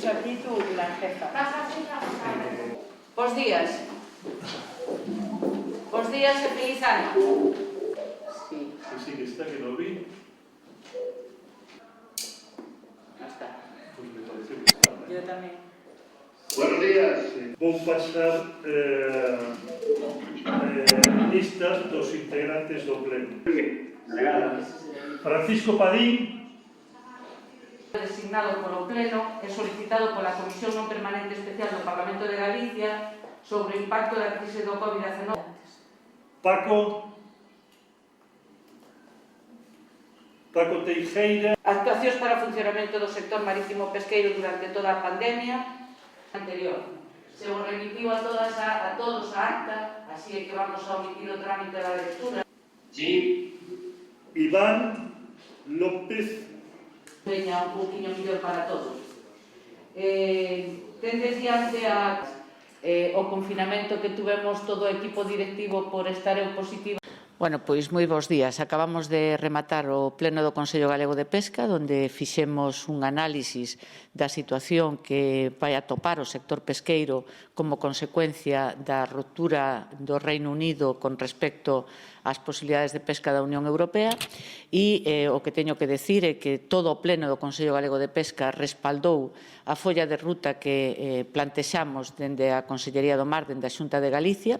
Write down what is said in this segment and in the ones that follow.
dicho aquí tú, la jefa. Bos días. Bos días e feliz año. Sí. Sí, que está, que lo vi. No está. Pues me pareció que estaba. Yo tamén. Buenos días. Vou pasar listas dos integrantes do pleno. Francisco Padín. Designado polo Pleno e solicitado pola Comisión Non Permanente Especial do Parlamento de Galicia sobre o impacto da crise do COVID-19. Paco Teijeira. Actuacións para o funcionamento do sector marítimo pesqueiro durante toda a pandemia anterior. Se vos remitiu a todos a acta, así é que vamos a omitir o trámite da lectura. Sí. Iván López. Veña un pouquinho mellor para todos. Tendes diante o confinamento que tuvemos todo o equipo directivo por estar eu positivo. Bueno, pois moi bons días. Acabamos de rematar o pleno do Consello Galego de Pesca, onde fixemos un análisis da situación que vai atopar o sector pesqueiro como consecuencia da ruptura do Reino Unido con respecto ás posibilidades de pesca da Unión Europea e o que teño que decir é que todo o pleno do Consello Galego de Pesca respaldou a folla de ruta que plantexamos dende a Consellería do Mar, dende a Xunta de Galicia.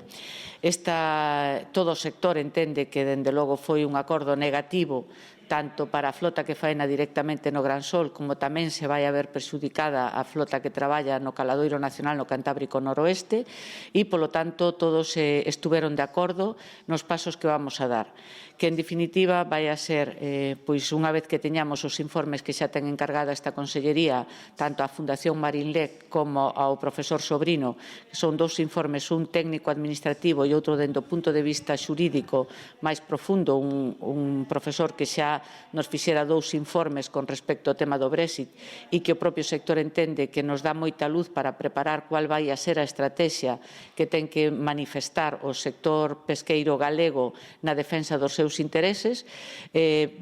Todo o sector entende que, dende logo, foi un acordo negativo tanto para a flota que faena directamente no Gran Sol, como tamén se vai a ver perxudicada a flota que traballa no Caladoiro Nacional no Cantábrico Noroeste e, polo tanto, todos estuveron de acordo nos pasos que vamos a dar. Que, en definitiva, vai a ser, pois, unha vez que teñamos os informes que xa ten encargada esta Consellería, tanto a Fundación Marinlec como ao profesor Sobrino, que son dous informes, un técnico administrativo e outro dentro do punto de vista xurídico máis profundo, un profesor que xa nos fixera dous informes con respecto ao tema do Brexit e que o propio sector entende que nos dá moita luz para preparar cual vai a ser a estrategia que ten que manifestar o sector pesqueiro galego na defensa dos seus intereses.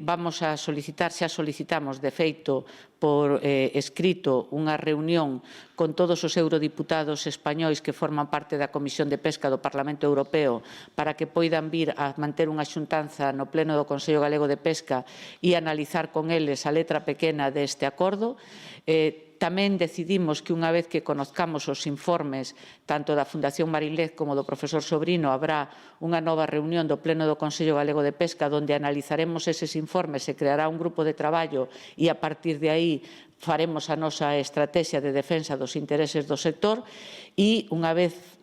Vamos a solicitar, xa solicitamos de feito por escrito unha reunión con todos os eurodiputados españois que forman parte da Comisión de Pesca do Parlamento Europeo para que poidan vir a manter unha xuntanza no pleno do Consello Galego de Pesca e analizar con eles a letra pequena deste acordo. Tamén decidimos que unha vez que conozcamos os informes tanto da Fundación Marinlec como do profesor Sobrino habrá unha nova reunión do pleno do Consello Galego de Pesca onde analizaremos eses informes, se creará un grupo de traballo e a partir de aí faremos a nosa estrategia de defensa dos intereses do sector e unha vez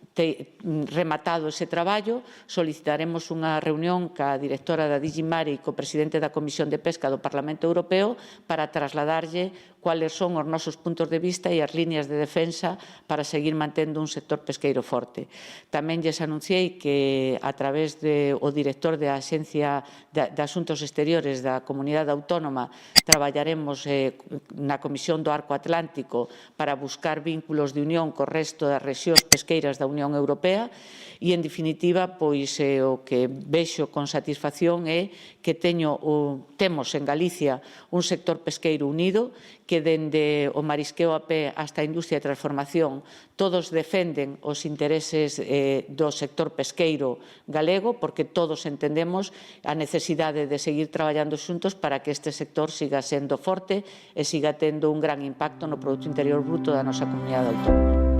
rematado ese traballo, solicitaremos unha reunión ca directora da Digimar e co presidente da Comisión de Pesca do Parlamento Europeo para trasladarlle cuáles son os nosos puntos de vista e as líneas de defensa para seguir mantendo un sector pesqueiro forte. Tamén lles anunciei que a través do director da Axencia de Asuntos Exteriores da Comunidade Autónoma traballaremos na Comisión do Arco Atlántico para buscar vínculos de unión co resto das rexións pesqueiras da Unión Europea e, en definitiva, pois o que vexo con satisfacción é que temos en Galicia un sector pesqueiro unido que dende o marisqueo a pé hasta a industria de transformación todos defenden os intereses do sector pesqueiro galego porque todos entendemos a necesidade de seguir traballando xuntos para que este sector siga sendo forte e siga tendo un gran impacto no Produto Interior Bruto da nosa comunidade autónoma.